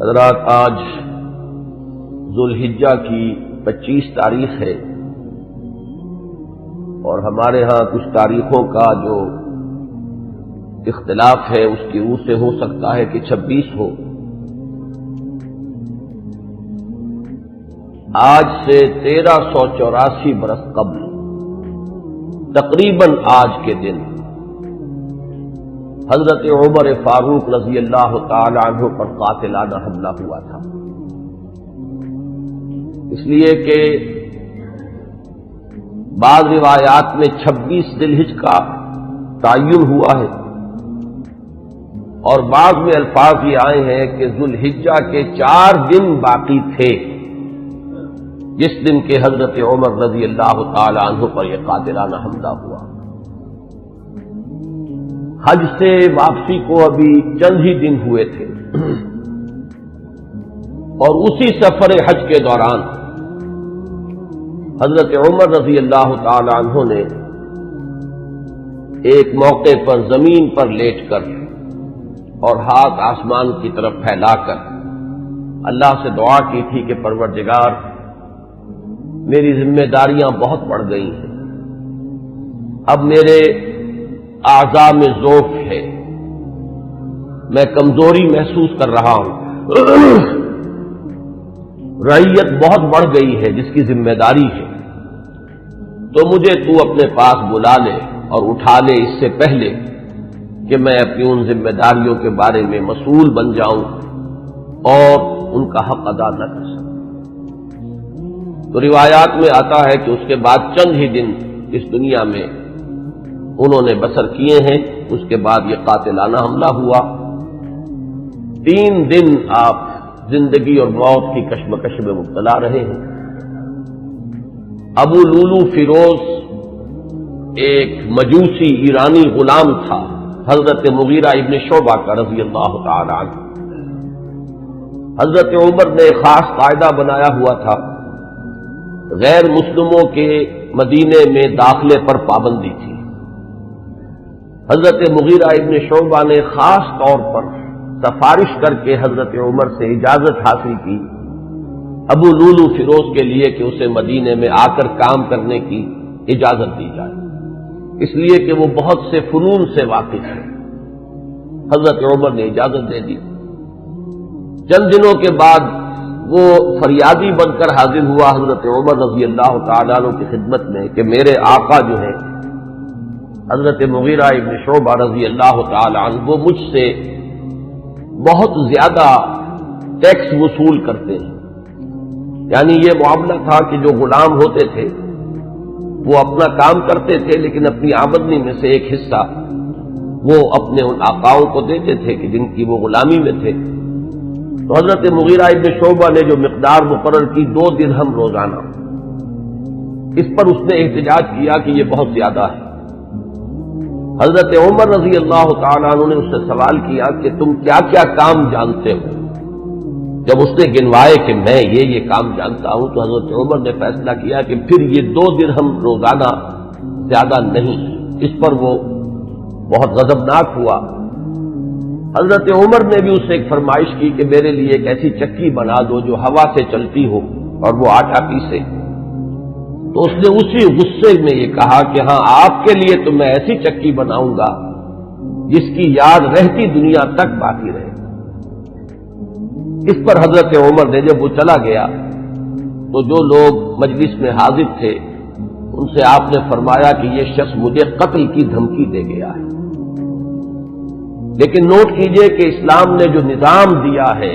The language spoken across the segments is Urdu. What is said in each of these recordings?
حضرات، آج ذوالحجہ کی 25 تاریخ ہے اور ہمارے ہاں کچھ تاریخوں کا جو اختلاف ہے اس کی روح سے ہو سکتا ہے کہ 26 ہو۔ آج سے 1384 برس قبل تقریباً آج کے دن حضرت عمر فاروق رضی اللہ تعالی عنہ پر قاتلانہ حملہ ہوا تھا، اس لیے کہ بعض روایات میں 26 ذی الحجہ کا تعین ہوا ہے اور بعض میں الفاظ یہ آئے ہیں کہ ذوالحجہ کے 4 دن باقی تھے جس دن کے حضرت عمر رضی اللہ تعالی عنہ پر یہ قاتلانہ حملہ ہوا۔ حج سے واپسی کو ابھی چند ہی دن ہوئے تھے اور اسی سفر حج کے دوران حضرت عمر رضی اللہ تعالی عنہ نے ایک موقع پر زمین پر لیٹ کر اور ہاتھ آسمان کی طرف پھیلا کر اللہ سے دعا کی تھی کہ پروردگار، میری ذمہ داریاں بہت بڑھ گئی ہیں، اب میرے اعضاء میں ضعف ہے، میں کمزوری محسوس کر رہا ہوں، رعیت بہت بڑھ گئی ہے جس کی ذمہ داری ہے، تو مجھے تو اپنے پاس بلا لے اور اٹھا لے اس سے پہلے کہ میں اپنی ان ذمہ داریوں کے بارے میں مسئول بن جاؤں اور ان کا حق ادا نہ کر سکوں۔ تو روایات میں آتا ہے کہ اس کے بعد چند ہی دن اس دنیا میں انہوں نے بسر کیے ہیں، اس کے بعد یہ قاتلانہ حملہ ہوا۔ 3 دن آپ زندگی اور موت کی کشمکش میں مبتلا رہے ہیں۔ ابو لولو فیروز ایک مجوسی ایرانی غلام تھا حضرت مغیرہ ابن شعبہ کا رضی اللہ تعالی عنہ۔ حضرت عمر نے خاص قاعدہ بنایا ہوا تھا، غیر مسلموں کے مدینے میں داخلے پر پابندی تھی۔ حضرت مغیرہ ابن شعبہ نے خاص طور پر سفارش کر کے حضرت عمر سے اجازت حاصل کی ابو لولو فیروز کے لیے کہ اسے مدینے میں آ کر کام کرنے کی اجازت دی جائے، اس لیے کہ وہ بہت سے فنون سے واقف ہے۔ حضرت عمر نے اجازت دے دی۔ چند دنوں کے بعد وہ فریادی بن کر حاضر ہوا حضرت عمر رضی اللہ تعالیٰ عنہ کی خدمت میں کہ میرے آقا جو ہیں حضرت مغیرہ ابن شعبہ رضی اللہ تعالیٰ عنہ وہ مجھ سے بہت زیادہ ٹیکس وصول کرتے ہیں۔ یعنی یہ معاملہ تھا کہ جو غلام ہوتے تھے وہ اپنا کام کرتے تھے لیکن اپنی آمدنی میں سے ایک حصہ وہ اپنے ان آقاؤں کو دیتے تھے کہ جن کی وہ غلامی میں تھے۔ تو حضرت مغیرہ ابن شعبہ نے جو مقدار مقرر کی 2 درہم روزانہ، اس پر اس نے احتجاج کیا کہ یہ بہت زیادہ ہے۔ حضرت عمر رضی اللہ تعالیٰ عنہ نے اس سے سوال کیا کہ تم کیا کیا کام جانتے ہو؟ جب اس نے گنوائے کہ میں یہ کام جانتا ہوں تو حضرت عمر نے فیصلہ کیا کہ پھر یہ 2 درہم روزانہ زیادہ نہیں۔ اس پر وہ بہت غضبناک ہوا۔ حضرت عمر نے بھی اس سے ایک فرمائش کی کہ میرے لیے ایک ایسی چکی بنا دو جو ہوا سے چلتی ہو اور وہ آٹا پیسے۔ تو اس نے اسی غصے میں یہ کہا کہ ہاں، آپ کے لیے تو میں ایسی چکی بناؤں گا جس کی یاد رہتی دنیا تک باقی رہے۔ اس پر حضرت عمر نے جب وہ چلا گیا تو جو لوگ مجلس میں حاضر تھے ان سے آپ نے فرمایا کہ یہ شخص مجھے قتل کی دھمکی دے گیا ہے۔ لیکن نوٹ کیجئے کہ اسلام نے جو نظام دیا ہے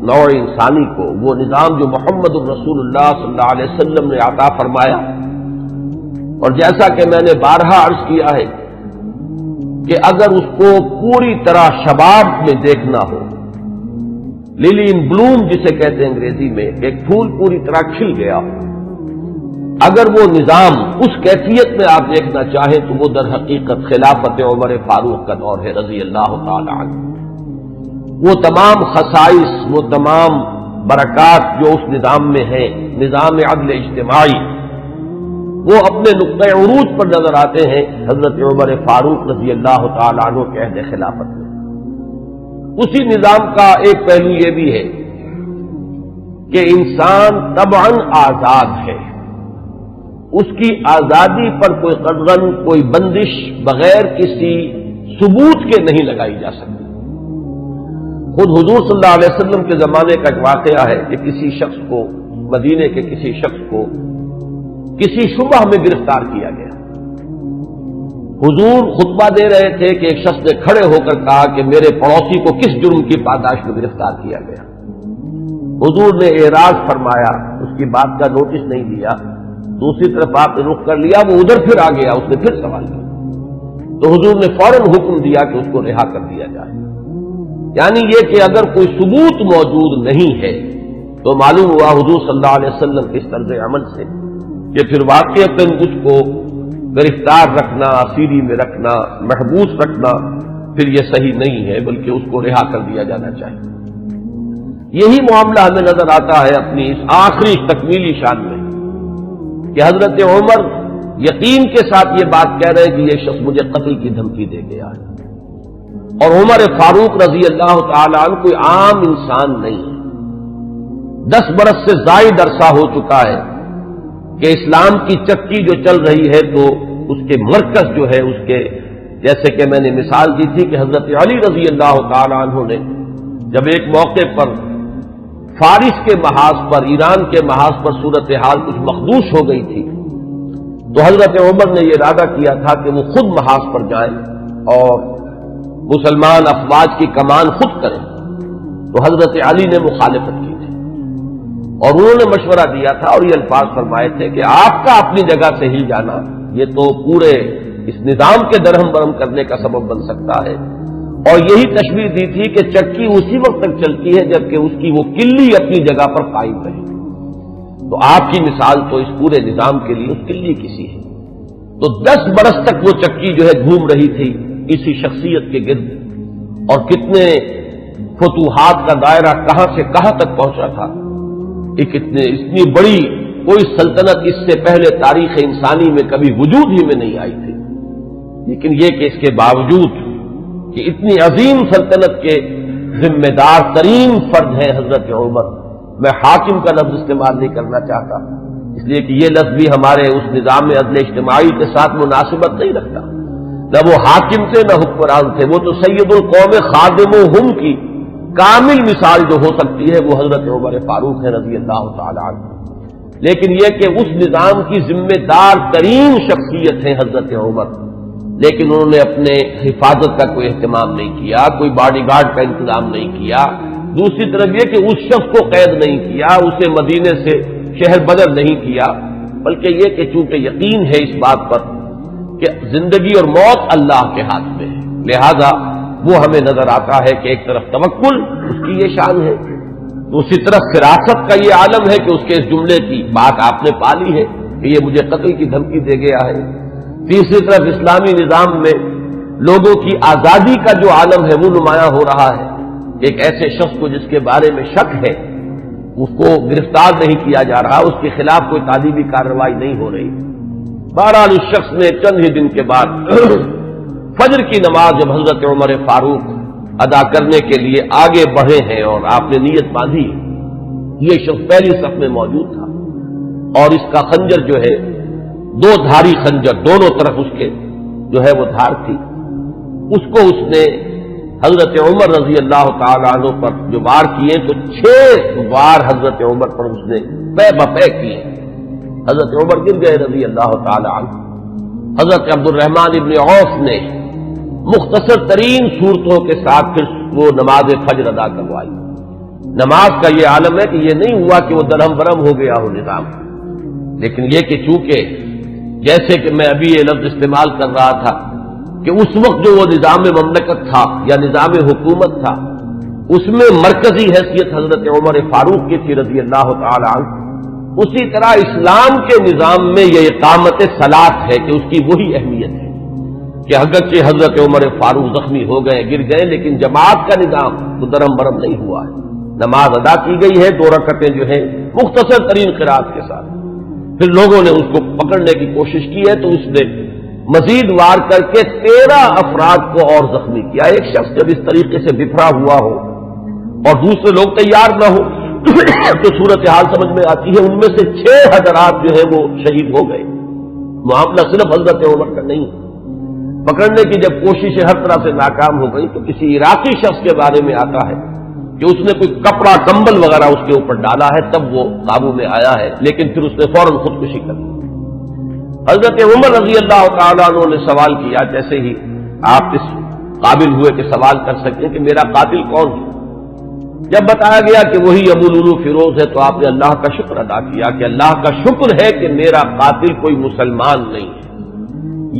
نوع انسانی کو، وہ نظام جو محمد الرسول اللہ صلی اللہ علیہ وسلم نے عطا فرمایا، اور جیسا کہ میں نے بارہا عرض کیا ہے کہ اگر اس کو پوری طرح شباب میں دیکھنا ہو، للی ان بلوم جسے کہتے ہیں انگریزی میں، ایک پھول پوری طرح کھل گیا ہو، اگر وہ نظام اس کیفیت میں آپ دیکھنا چاہیں تو وہ در حقیقت خلافت عمر فاروق کا دور ہے رضی اللہ تعالی عنہ۔ وہ تمام خصائص، وہ تمام برکات جو اس نظام میں ہیں، نظام عدل اجتماعی، وہ اپنے نقطۂ عروج پر نظر آتے ہیں حضرت عمر فاروق رضی اللہ تعالی عنہ کے عہد خلافت میں۔ اسی نظام کا ایک پہلو یہ بھی ہے کہ انسان طبعاً آزاد ہے، اس کی آزادی پر کوئی قدغن، کوئی بندش بغیر کسی ثبوت کے نہیں لگائی جا سکتی۔ خود حضور صلی اللہ علیہ وسلم کے زمانے کا ایک واقعہ ہے کہ کسی شخص کو، مدینے کے کسی شخص کو کسی شبہ میں گرفتار کیا گیا۔ حضور خطبہ دے رہے تھے کہ ایک شخص نے کھڑے ہو کر کہا کہ میرے پڑوسی کو کس جرم کی پاداش میں گرفتار کیا گیا۔ حضور نے اعراض فرمایا، اس کی بات کا نوٹس نہیں لیا، دوسری طرف آپ نے رخ کر لیا، وہ ادھر پھر آ گیا، اس نے پھر سوال کیا تو حضور نے فوراً حکم دیا کہ اس کو رہا کر دیا جائے۔ یعنی یہ کہ اگر کوئی ثبوت موجود نہیں ہے تو معلوم ہوا حضور صلی اللہ علیہ وسلم کے اس طرز عمل سے کہ پھر واقعتاً اس کو گرفتار رکھنا، اسیری میں رکھنا، محبوس رکھنا پھر یہ صحیح نہیں ہے، بلکہ اس کو رہا کر دیا جانا چاہیے۔ یہی معاملہ ہمیں نظر آتا ہے اپنی اس آخری تکمیلی شان میں کہ حضرت عمر یقین کے ساتھ یہ بات کہہ رہے کہ یہ شخص مجھے قتل کی دھمکی دے گیا ہے، اور عمر فاروق رضی اللہ تعالی عنہ کوئی عام انسان نہیں ہے۔ 10 برس سے زائد عرصہ ہو چکا ہے کہ اسلام کی چکی جو چل رہی ہے تو اس کے مرکز جو ہے، اس کے جیسے کہ میں نے مثال دی تھی کہ حضرت علی رضی اللہ تعالی عنہ نے جب ایک موقع پر فارس کے محاذ پر، ایران کے محاذ پر صورتحال کچھ مخدوش ہو گئی تھی تو حضرت عمر نے یہ ارادہ کیا تھا کہ وہ خود محاذ پر جائیں اور مسلمان افواج کی کمان خود کریں، تو حضرت علی نے مخالفت کی تھی اور انہوں نے مشورہ دیا تھا اور یہ الفاظ فرمائے تھے کہ آپ کا اپنی جگہ سے ہل جانا یہ تو پورے اس نظام کے درہم برہم کرنے کا سبب بن سکتا ہے، اور یہی تشبیہ دی تھی کہ چکی اسی وقت تک چلتی ہے جبکہ اس کی وہ کلی اپنی جگہ پر قائم رہے، تو آپ کی مثال تو اس پورے نظام کے لیے اس کلی کسی ہے۔ تو 10 برس تک وہ چکی جو ہے گھوم رہی تھی اسی شخصیت کے گرد، اور کتنے فتوحات کا دائرہ کہاں سے کہاں تک پہنچا تھا، ایک اتنی بڑی کوئی سلطنت اس سے پہلے تاریخ انسانی میں کبھی وجود ہی میں نہیں آئی تھی، لیکن یہ کہ اس کے باوجود کہ اتنی عظیم سلطنت کے ذمہ دار ترین فرد ہیں حضرت عمر، میں حاکم کا لفظ استعمال نہیں کرنا چاہتا اس لیے کہ یہ لفظ بھی ہمارے اس نظام عدل اجتماعی کے ساتھ مناسبت نہیں رکھتا، نہ وہ حاکم تھے نہ حکمران تھے، وہ تو سید القوم خادمہم کی کامل مثال جو ہو سکتی ہے وہ حضرت عمر فاروق ہے رضی اللہ تعالی عنہ، لیکن یہ کہ اس نظام کی ذمہ دار ترین شخصیت ہے حضرت عمر، لیکن انہوں نے اپنے حفاظت کا کوئی اہتمام نہیں کیا، کوئی باڈی گارڈ کا انتظام نہیں کیا، دوسری طرف یہ کہ اس شخص کو قید نہیں کیا، اسے مدینے سے شہر بدر نہیں کیا، بلکہ یہ کہ چونکہ یقین ہے اس بات پر کہ زندگی اور موت اللہ کے ہاتھ میں ہے، لہذا وہ ہمیں نظر آتا ہے کہ ایک طرف توکل اس کی یہ شان ہے، دوسری طرف فراست کا یہ عالم ہے کہ اس کے اس جملے کی بات آپ نے پالی ہے کہ یہ مجھے قتل کی دھمکی دے گیا ہے، تیسری طرف اسلامی نظام میں لوگوں کی آزادی کا جو عالم ہے وہ نمایاں ہو رہا ہے، ایک ایسے شخص کو جس کے بارے میں شک ہے اس کو گرفتار نہیں کیا جا رہا، اس کے خلاف کوئی تعلیمی کارروائی نہیں ہو رہی۔ بہرحال اس شخص نے چند ہی دن کے بعد فجر کی نماز جب حضرت عمر فاروق ادا کرنے کے لیے آگے بڑھے ہیں اور آپ نے نیت باندھی، یہ شخص پہلی صف میں موجود تھا اور اس کا خنجر جو ہے 2 دھاری خنجر، دونوں طرف اس کے جو ہے وہ دھار تھی، اس کو اس نے حضرت عمر رضی اللہ تعالی عنہ پر جو وار کیے تو 6 وار حضرت عمر پر اس نے پے بپے کیے، حضرت عمر گر گئے رضی اللہ تعالی عنہ۔ حضرت عبد الرحمن ابن عوف نے مختصر ترین صورتوں کے ساتھ پھر وہ نماز فجر ادا کروائی۔ نماز کا یہ عالم ہے کہ یہ نہیں ہوا کہ وہ درہم برہم ہو گیا ہو نظام، لیکن یہ کہ چونکہ جیسے کہ میں ابھی یہ لفظ استعمال کر رہا تھا کہ اس وقت جو وہ نظام مملکت تھا یا نظام حکومت تھا اس میں مرکزی حیثیت حضرت عمر فاروق کی تھی رضی اللہ تعالی عنہ، اسی طرح اسلام کے نظام میں یہ اقامت صلاۃ ہے کہ اس کی وہی اہمیت ہے کہ اگرچہ حضرت عمر فاروق زخمی ہو گئے، گر گئے، لیکن جماعت کا نظام تو درہم برہم نہیں ہوا ہے، نماز ادا کی گئی ہے 2 رکعتیں جو ہیں مختصر ترین قرات کے ساتھ۔ پھر لوگوں نے اس کو پکڑنے کی کوشش کی ہے تو اس نے مزید وار کر کے 13 افراد کو اور زخمی کیا۔ ایک شخص جب اس طریقے سے بفرا ہوا ہو اور دوسرے لوگ تیار نہ ہو تو صورتحال سمجھ میں آتی ہے. ان میں سے 6 حضرات جو ہیں وہ شہید ہو گئے. معاملہ صرف حضرت عمر کا نہیں. پکڑنے کی جب کوششیں ہر طرح سے ناکام ہو گئی تو کسی عراقی شخص کے بارے میں آتا ہے کہ اس نے کوئی کپڑا کمبل وغیرہ اس کے اوپر ڈالا ہے, تب وہ قابو میں آیا ہے, لیکن پھر اس نے فوراً خودکشی کر لی. حضرت عمر رضی اللہ تعالیٰ عنہ نے سوال کیا, جیسے ہی آپ اس قابل ہوئے کہ سوال کر سکیں کہ میرا قاتل کون ہے. جب بتایا گیا کہ وہی ابو لولو فیروز ہے تو آپ نے اللہ کا شکر ادا کیا کہ اللہ کا شکر ہے کہ میرا قاتل کوئی مسلمان نہیں ہے.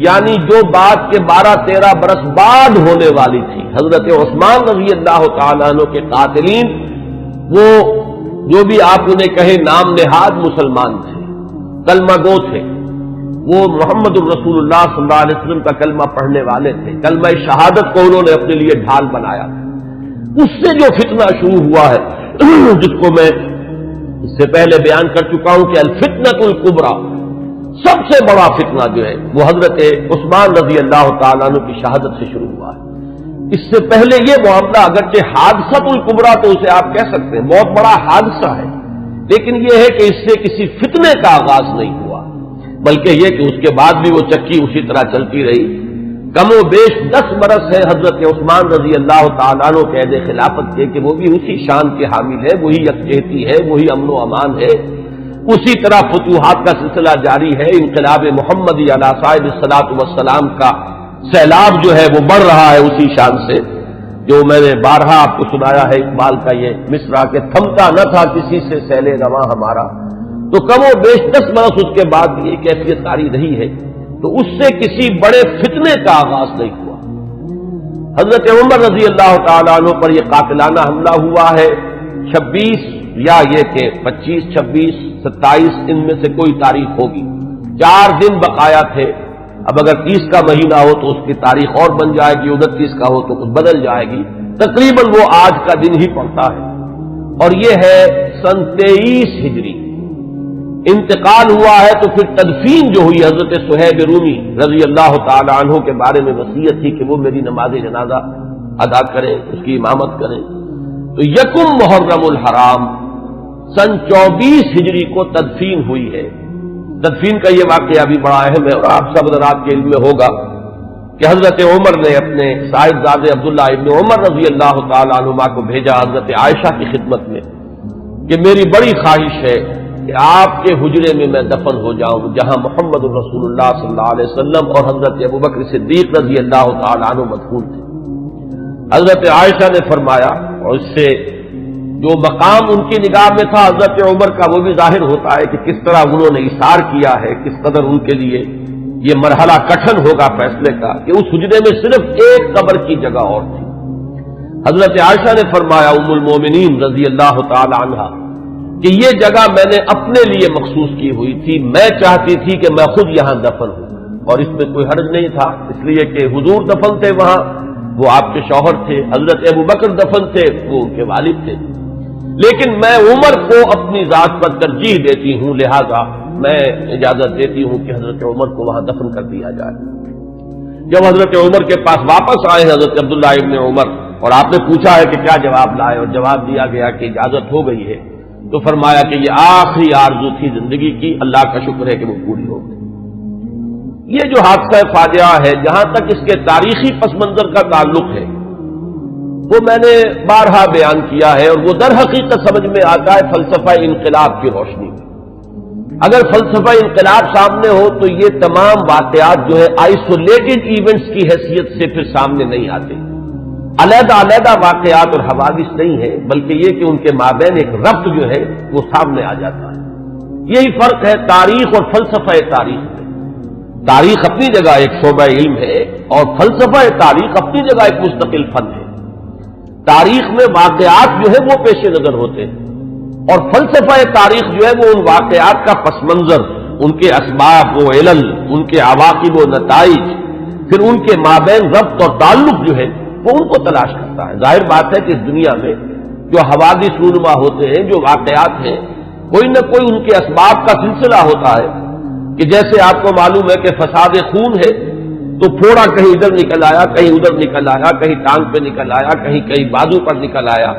یعنی جو بات کے 12-13 برس بعد ہونے والی تھی, حضرت عثمان رضی اللہ تعالیٰ عنہ کے قاتلین وہ جو بھی آپ انہیں کہیں نام نہاد مسلمان تھے, کلمہ گو تھے, وہ محمد الرسول اللہ صلی اللہ علیہ وسلم کا کلمہ پڑھنے والے تھے, کلمہ شہادت کو انہوں نے اپنے لیے ڈھال بنایا. اس سے جو فتنہ شروع ہوا ہے, جس کو میں اس سے پہلے بیان کر چکا ہوں کہ الفتنۃ الکبریٰ, سب سے بڑا فتنہ جو ہے وہ حضرت عثمان رضی اللہ تعالیٰ عنہ کی شہادت سے شروع ہوا ہے. اس سے پہلے یہ معاملہ اگرچہ حادثۃ الکبریٰ تو اسے آپ کہہ سکتے ہیں, بہت بڑا حادثہ ہے, لیکن یہ ہے کہ اس سے کسی فتنے کا آغاز نہیں ہوا, بلکہ یہ کہ اس کے بعد بھی وہ چکی اسی طرح چلتی رہی. کم و بیش 10 برس ہے حضرت عثمان رضی اللہ تعالیٰ عنہ کے عہد خلافت کے کہ وہ بھی اسی شان کے حامل ہے, وہی یکجہتی ہے, وہی امن و امان ہے, اسی طرح فتوحات کا سلسلہ جاری ہے. انقلاب محمدی علی صاحب الصلاۃ والسلام کا سیلاب جو ہے وہ بڑھ رہا ہے اسی شان سے, جو میں نے بارہا آپ کو سنایا ہے اقبال کا یہ مصرع کہ تھمتا نہ تھا کسی سے سیل رواں ہمارا. تو کم و بیش 10 برس اس کے بعد یہ کیفیت جاری رہی ہے, تو اس سے کسی بڑے فتنے کا آغاز نہیں ہوا. حضرت عمر رضی اللہ تعالیٰ عنہ پر یہ قاتلانہ حملہ ہوا ہے 26 یا یہ کہ 25, 26, 27 ان میں سے کوئی تاریخ ہوگی. 4 دن بقایا تھے. اب اگر 30 کا مہینہ ہو تو اس کی تاریخ اور بن جائے گی, 29 کا ہو تو کچھ بدل جائے گی. تقریباً وہ آج کا دن ہی پڑتا ہے, اور یہ ہے سن 23 ہجری. انتقال ہوا ہے تو پھر تدفین جو ہوئی, حضرت صہیب رومی رضی اللہ تعالی عنہ کے بارے میں وصیت تھی کہ وہ میری نماز جنازہ ادا کریں, اس کی امامت کریں. تو 1 محرم الحرام سن 24 ہجری کو تدفین ہوئی ہے. تدفین کا یہ واقعہ بھی بڑا اہم ہے, اور آپ سب حضرات کے علم میں ہوگا کہ حضرت عمر نے اپنے صاحبزادے عبداللہ ابن عمر رضی اللہ تعالی عنہما کو بھیجا حضرت عائشہ کی خدمت میں کہ میری بڑی خواہش ہے کہ آپ کے حجرے میں میں دفن ہو جاؤں جہاں محمد الرسول اللہ صلی اللہ علیہ وسلم اور حضرت ابوبکر صدیق رضی اللہ تعالی عنہ مدفون تھے. حضرت عائشہ نے فرمایا, اور اس سے جو مقام ان کی نگاہ میں تھا حضرت عمر کا وہ بھی ظاہر ہوتا ہے کہ کس طرح انہوں نے اثار کیا ہے, کس قدر ان کے لیے یہ مرحلہ کٹھن ہوگا فیصلے کا کہ اس حجرے میں صرف ایک قبر کی جگہ اور تھی. حضرت عائشہ نے فرمایا ام المومنین رضی اللہ تعالی عنہا کہ یہ جگہ میں نے اپنے لیے مخصوص کی ہوئی تھی, میں چاہتی تھی کہ میں خود یہاں دفن ہوں, اور اس میں کوئی حرج نہیں تھا, اس لیے کہ حضور دفن تھے وہاں, وہ آپ کے شوہر تھے. حضرت ابوبکر دفن تھے, وہ ان کے والد تھے. لیکن میں عمر کو اپنی ذات پر ترجیح دیتی ہوں, لہذا میں اجازت دیتی ہوں کہ حضرت عمر کو وہاں دفن کر دیا جائے. جب حضرت عمر کے پاس واپس آئے حضرت عبداللہ ابن عمر, اور آپ نے پوچھا ہے کہ کیا جواب لائے, اور جواب دیا گیا کہ اجازت ہو گئی ہے, تو فرمایا کہ یہ آخری آرزو تھی زندگی کی, اللہ کا شکر ہے کہ وہ پوری ہو گئی. یہ جو حادثہ فاجعہ ہے, جہاں تک اس کے تاریخی پس منظر کا تعلق ہے وہ میں نے بارہا بیان کیا ہے, اور وہ در حقیقت سمجھ میں آتا ہے فلسفہ انقلاب کی روشنی میں. اگر فلسفہ انقلاب سامنے ہو تو یہ تمام واقعات جو ہے آئسولیٹڈ ایونٹس کی حیثیت سے پھر سامنے نہیں آتے, علیحدہ علیحدہ واقعات اور حوادث نہیں ہے, بلکہ یہ کہ ان کے مابین ایک ربط جو ہے وہ سامنے آ جاتا ہے. یہی فرق ہے تاریخ اور فلسفہ تاریخ میں. تاریخ اپنی جگہ ایک شعبہ علم ہے, اور فلسفہ تاریخ اپنی جگہ ایک مستقل فن ہے. تاریخ میں واقعات جو ہے وہ پیش نظر ہوتے ہیں, اور فلسفہ تاریخ جو ہے وہ ان واقعات کا پس منظر, ان کے اسباب و علل, ان کے عواقب و نتائج, پھر ان کے مابین ربط اور تعلق جو ہے وہ ان کو تلاش کرتا ہے. ظاہر بات ہے کہ اس دنیا میں جو حوادث رونما ہوتے ہیں, جو واقعات ہیں, کوئی نہ کوئی ان کے اسباب کا سلسلہ ہوتا ہے. کہ جیسے آپ کو معلوم ہے کہ فساد خون ہے تو پھوڑا کہیں ادھر نکل آیا, کہیں ادھر نکل آیا, کہیں ٹانگ پہ نکل آیا, کہیں بازو پر نکل آیا.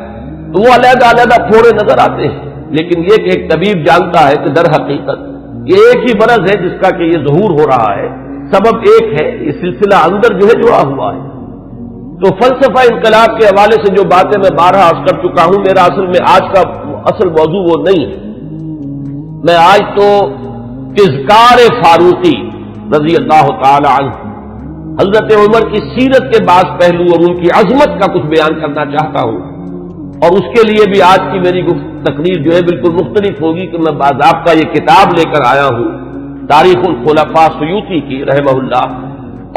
تو وہ علیحدہ علیحدہ پھوڑے نظر آتے ہیں، لیکن یہ کہ ایک طبیب جانتا ہے کہ در حقیقت یہ ایک ہی مرض ہے جس کا کہ یہ ظہور ہو رہا ہے، سبب ایک ہے، یہ سلسلہ اندر جو ہے جڑا ہوا ہے۔ تو فلسفہ انقلاب کے حوالے سے جو باتیں میں بارہا عرض کر چکا ہوں، میرا اصل میں آج کا اصل موضوع وہ نہیں ہے۔ میں آج تو تذکار فاروقی رضی اللہ تعالی عنہ، حضرت عمر کی سیرت کے بعض پہلو اور ان کی عظمت کا کچھ بیان کرنا چاہتا ہوں، اور اس کے لیے بھی آج کی میری تقریر جو ہے بالکل مختلف ہوگی کہ میں باضابطہ یہ کتاب لے کر آیا ہوں تاریخ الخلفاء سیوطی کی رحمہ اللہ،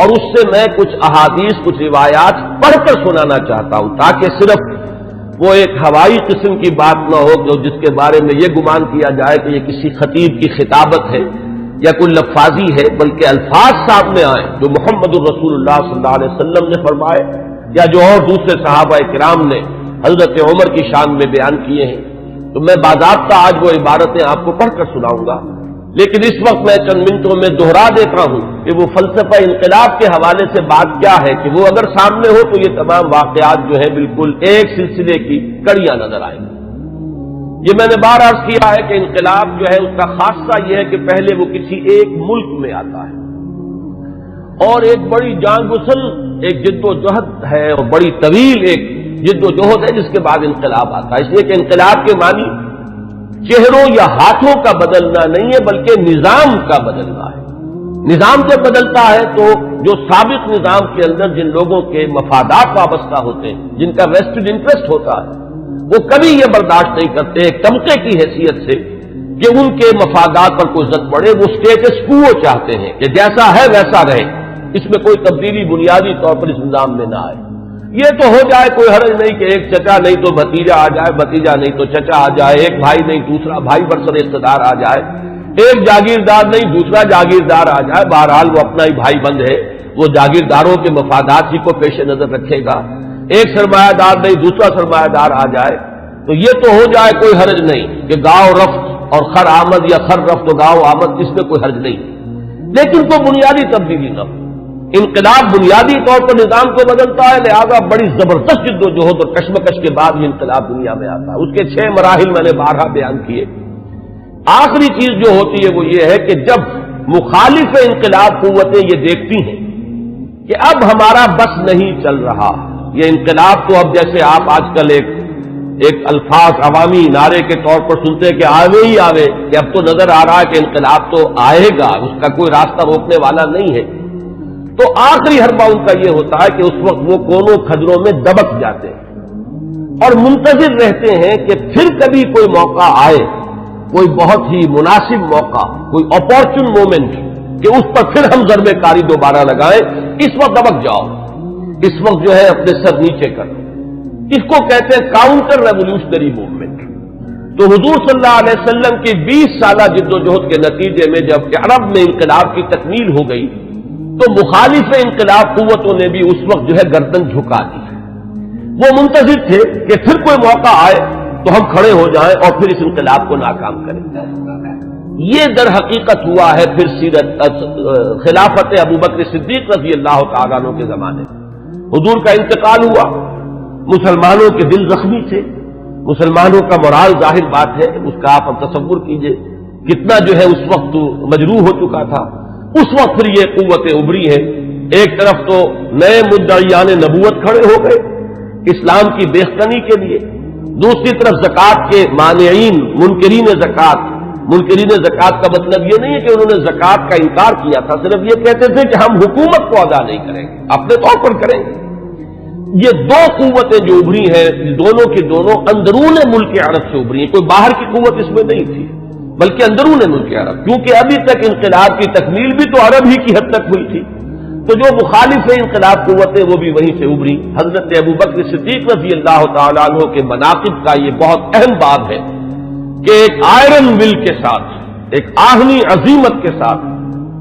اور اس سے میں کچھ احادیث کچھ روایات پڑھ کر سنانا چاہتا ہوں، تاکہ صرف وہ ایک ہوائی قسم کی بات نہ ہو جو جس کے بارے میں یہ گمان کیا جائے کہ یہ کسی خطیب کی خطابت ہے یا کوئی لفاظی ہے، بلکہ الفاظ سامنے آئیں جو محمد الرسول اللہ صلی اللہ علیہ وسلم نے فرمائے یا جو اور دوسرے صحابہ کرام نے حضرت عمر کی شان میں بیان کیے ہیں۔ تو میں باضابطہ آج وہ عبارتیں آپ کو پڑھ کر سناؤں گا، لیکن اس وقت میں چند منٹوں میں دوہرا دیتا ہوں کہ وہ فلسفہ انقلاب کے حوالے سے بات کیا ہے کہ وہ اگر سامنے ہو تو یہ تمام واقعات جو ہے بالکل ایک سلسلے کی کڑیاں نظر آئیں گی۔ یہ میں نے بار عرض کیا ہے کہ انقلاب جو ہے اس کا خاصہ یہ ہے کہ پہلے وہ کسی ایک ملک میں آتا ہے اور ایک بڑی جان گسل ایک جد و جہد ہے اور بڑی طویل ایک جد و جہد ہے جس کے بعد انقلاب آتا ہے۔ اس لیے کہ انقلاب کے معنی چہروں یا ہاتھوں کا بدلنا نہیں ہے بلکہ نظام کا بدلنا ہے۔ نظام جب بدلتا ہے تو جو سابق نظام کے اندر جن لوگوں کے مفادات وابستہ ہوتے ہیں، جن کا ویسٹڈ انٹرسٹ ہوتا ہے، وہ کبھی یہ برداشت نہیں کرتے ایک طبقے کی حیثیت سے کہ ان کے مفادات پر کوئی زد پڑے، وہ اسٹیٹس کو چاہتے ہیں کہ جیسا ہے ویسا رہے، اس میں کوئی تبدیلی بنیادی طور پر اس نظام میں نہ آئے۔ یہ تو ہو جائے کوئی حرج نہیں کہ ایک چچا نہیں تو بھتیجا آ جائے، بھتیجا نہیں تو چچا آ جائے، ایک بھائی نہیں دوسرا بھائی برسر اقتدار آ جائے، ایک جاگیردار نہیں دوسرا جاگیردار آ جائے، بہرحال وہ اپنا ہی بھائی بند ہے، وہ جاگیرداروں کے مفادات ہی کو پیش نظر رکھے گا، ایک سرمایہ دار نہیں دوسرا سرمایہ دار آ جائے، تو یہ تو ہو جائے کوئی حرج نہیں کہ گاؤں رفت اور خر آمد یا خر رفت و گاؤں آمد، اس میں کوئی حرج نہیں، لیکن کوئی بنیادی تبدیلی نہ ہو۔ انقلاب بنیادی طور پر نظام کو بدلتا ہے، لہذا بڑی زبردست جد و جہد اور کشمکش کے بعد یہ انقلاب دنیا میں آتا ہے۔ اس کے 6 مراحل میں نے بارہا بیان کیے۔ آخری چیز جو ہوتی ہے وہ یہ ہے کہ جب مخالف انقلاب قوتیں یہ دیکھتی ہیں کہ اب ہمارا بس نہیں چل رہا، یہ انقلاب تو اب جیسے آپ آج کل ایک الفاظ عوامی نعرے کے طور پر سنتے ہیں کہ آوے ہی آوے، کہ اب تو نظر آ رہا ہے کہ انقلاب تو آئے گا، اس کا کوئی راستہ روکنے والا نہیں ہے، تو آخری حربہ ان کا یہ ہوتا ہے کہ اس وقت وہ کونوں کھجروں میں دبک جاتے ہیں اور منتظر رہتے ہیں کہ پھر کبھی کوئی موقع آئے، کوئی بہت ہی مناسب موقع، کوئی اپارچن مومنٹ کہ اس پر پھر ہم ضربے کاری دوبارہ لگائیں۔ اس وقت دبک جاؤ، اس وقت جو ہے اپنے سر نیچے کر، اس کو کہتے ہیں کاؤنٹر ریولیوشنری موومنٹ۔ تو حضور صلی اللہ علیہ وسلم کی 20 سالہ جد و جہد کے نتیجے میں جب عرب میں انقلاب کی تکمیل ہو گئی تو مخالف انقلاب قوتوں نے بھی اس وقت جو ہے گردن جھکا دی۔ وہ منتظر تھے کہ پھر کوئی موقع آئے تو ہم کھڑے ہو جائیں اور پھر اس انقلاب کو ناکام کریں۔ یہ در حقیقت ہوا ہے پھر سیرت خلافت ابوبکر صدیق رضی اللہ تعالیٰ عنہ کے زمانے میں۔ حضور کا انتقال ہوا، مسلمانوں کے دل زخمی تھے، مسلمانوں کا مورال ظاہر بات ہے، اس کا آپ تصور کیجئے کتنا جو ہے اس وقت مجروح ہو چکا تھا۔ اس وقت پھر یہ قوتیں ابری ہیں، ایک طرف تو نئے مدعیان نبوت کھڑے ہو گئے اسلام کی بیختنی کے لیے، دوسری طرف زکوٰۃ کے مانعین منکرین زکوٰۃ۔ منکرین زکوٰۃ کا مطلب یہ نہیں ہے کہ انہوں نے زکوٰۃ کا انکار کیا تھا، صرف یہ کہتے تھے کہ ہم حکومت کو ادا نہیں کریں گے، اپنے طور پر کریں گے۔ یہ دو قوتیں جو ابری ہیں دونوں کی دونوں اندرون ملک عرب سے ابری ہیں، کوئی باہر کی قوت اس میں نہیں تھی بلکہ اندرون ملک عرب، کیونکہ ابھی تک انقلاب کی تکمیل بھی تو عرب ہی کی حد تک ہوئی تھی، تو جو مخالف انقلاب قوتیں وہ بھی وہیں سے ابری۔ حضرت ابوبکر صدیق رضی اللہ تعالیٰ عنہ کے مناقب کا یہ بہت اہم باب ہے کہ ایک آئرن ول کے ساتھ، ایک آہنی عظیمت کے ساتھ،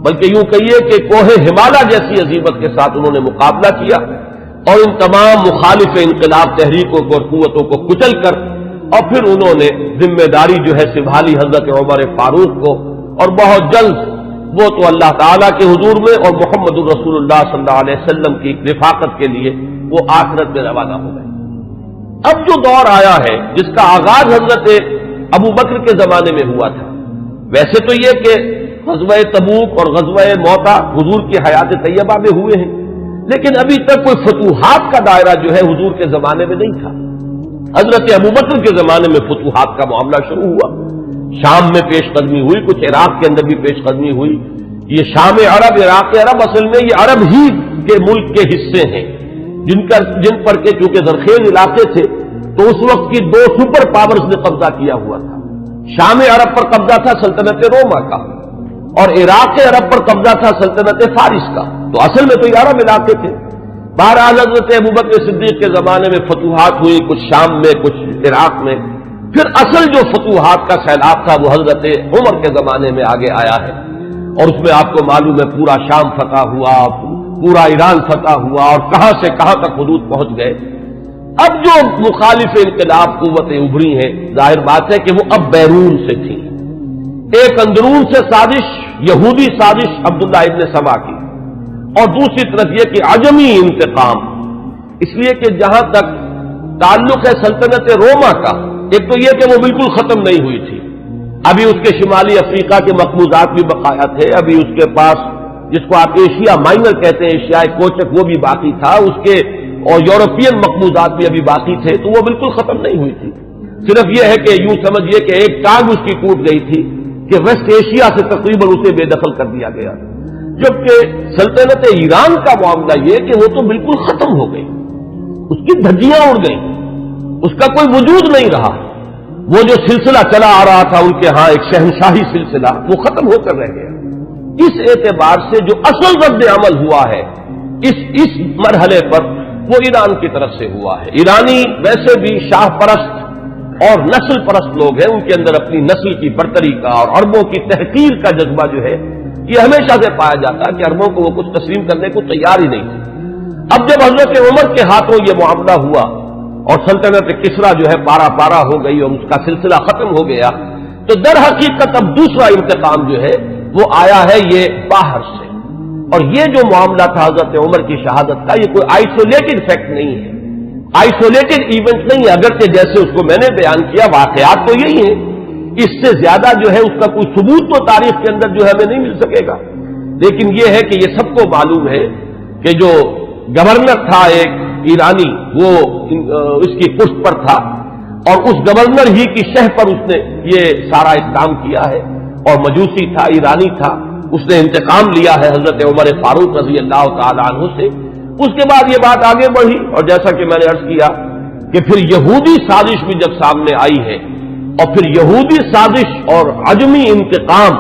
بلکہ یوں کہیے کہ کوہ ہمالیہ جیسی عظیمت کے ساتھ انہوں نے مقابلہ کیا اور ان تمام مخالف انقلاب تحریکوں کو اور قوتوں کو کچل کر، اور پھر انہوں نے ذمہ داری جو ہے سنبھالی حضرت عمر فاروق کو، اور بہت جلد وہ تو اللہ تعالیٰ کے حضور میں اور محمد الرسول اللہ صلی اللہ علیہ وسلم کی رفاقت کے لیے وہ آخرت میں روانہ ہو گئے۔ اب جو دور آیا ہے جس کا آغاز حضرت ابو بکر کے زمانے میں ہوا تھا، ویسے تو یہ کہ غزوہ تبوک اور غزوہ موتا حضور کی حیات طیبہ میں ہوئے ہیں، لیکن ابھی تک کوئی فتوحات کا دائرہ جو ہے حضور کے زمانے میں نہیں تھا۔ حضرت ابوبکر کے زمانے میں فتوحات کا معاملہ شروع ہوا، شام میں پیش قدمی ہوئی، کچھ عراق کے اندر بھی پیش قدمی ہوئی۔ یہ شام عرب، عراق عرب، اصل میں یہ عرب ہی کے ملک کے حصے ہیں جن پر کے چونکہ زرخیز علاقے تھے تو اس وقت کی دو سپر پاورز نے قبضہ کیا ہوا تھا۔ شام عرب پر قبضہ تھا سلطنت روما کا، اور عراق عرب پر قبضہ تھا سلطنت فارس کا، تو اصل میں تو یہ عرب علاقے تھے۔ بہرحال حضرت ابوبکر صدیق کے زمانے میں فتوحات ہوئی، کچھ شام میں کچھ عراق میں۔ پھر اصل جو فتوحات کا سیلاب تھا وہ حضرت عمر کے زمانے میں آگے آیا ہے، اور اس میں آپ کو معلوم ہے پورا شام فتح ہوا، پورا ایران فتح ہوا، اور کہاں سے کہاں تک حدود پہنچ گئے۔ اب جو مخالف انقلاب قوتیں ابھری ہیں، ظاہر بات ہے کہ وہ اب بیرون سے تھیں۔ ایک اندرون سے سازش، یہودی سازش عبداللہ ابن سبا کی، اور دوسری طرف یہ کہ عجمی انتقام، اس لیے کہ جہاں تک تعلق ہے سلطنت روما کا، ایک تو یہ کہ وہ بالکل ختم نہیں ہوئی تھی، ابھی اس کے شمالی افریقہ کے مقبوضات بھی بقایا تھے، ابھی اس کے پاس جس کو آپ ایشیا مائنر کہتے ہیں، ایشیائے کوچک، وہ بھی باقی تھا، اس کے اور یورپین مقبوضات بھی ابھی باقی تھے، تو وہ بالکل ختم نہیں ہوئی تھی۔ صرف یہ ہے کہ یوں سمجھیے کہ ایک ٹانگ اس کی ٹوٹ گئی تھی کہ ویسٹ ایشیا سے تقریباً اسے بے دخل کر دیا گیا، جبکہ سلطنت ایران کا معاملہ یہ کہ وہ تو بالکل ختم ہو گئی، اس کی دھجیاں اڑ گئیں، اس کا کوئی وجود نہیں رہا۔ وہ جو سلسلہ چلا آ رہا تھا ان کے ہاں ایک شہنشاہی سلسلہ، وہ ختم ہو کر رہ گیا۔ اس اعتبار سے جو اصل رد عمل ہوا ہے اس مرحلے پر، وہ ایران کی طرف سے ہوا ہے۔ ایرانی ویسے بھی شاہ پرست اور نسل پرست لوگ ہیں، ان کے اندر اپنی نسل کی برتری کا اور عربوں کی تحقیر کا جذبہ جو ہے یہ ہمیشہ سے پایا جاتا ہے کہ عربوں کو وہ کچھ تسلیم کرنے کو تیار ہی نہیں تھی۔ اب جب حضرت عمر کے ہاتھوں یہ معاملہ ہوا اور سلطنت کسریٰ جو ہے پارا پارا ہو گئی اور اس کا سلسلہ ختم ہو گیا، تو در حقیقت اب دوسرا انتقام جو ہے وہ آیا ہے یہ باہر سے۔ اور یہ جو معاملہ تھا حضرت عمر کی شہادت کا، یہ کوئی آئسولیٹڈ فیکٹ نہیں ہے، آئسولیٹڈ ایونٹ نہیں ہے، اگرچہ جیسے اس کو میں نے بیان کیا واقعات تو یہی ہیں، اس سے زیادہ جو ہے اس کا کوئی ثبوت تو تاریخ کے اندر جو ہے ہمیں نہیں مل سکے گا، لیکن یہ ہے کہ یہ سب کو معلوم ہے کہ جو گورنر تھا ایک ایرانی، وہ اس کی پشت پر تھا، اور اس گورنر ہی کی شہ پر اس نے یہ سارا اقدام کیا ہے، اور مجوسی تھا، ایرانی تھا، اس نے انتقام لیا ہے حضرت عمر فاروق رضی اللہ تعالی عنہ سے۔ اس کے بعد یہ بات آگے بڑھی، اور جیسا کہ میں نے عرض کیا کہ پھر یہودی سازش بھی جب سامنے آئی ہے، اور پھر یہودی سازش اور عجمی انتقام،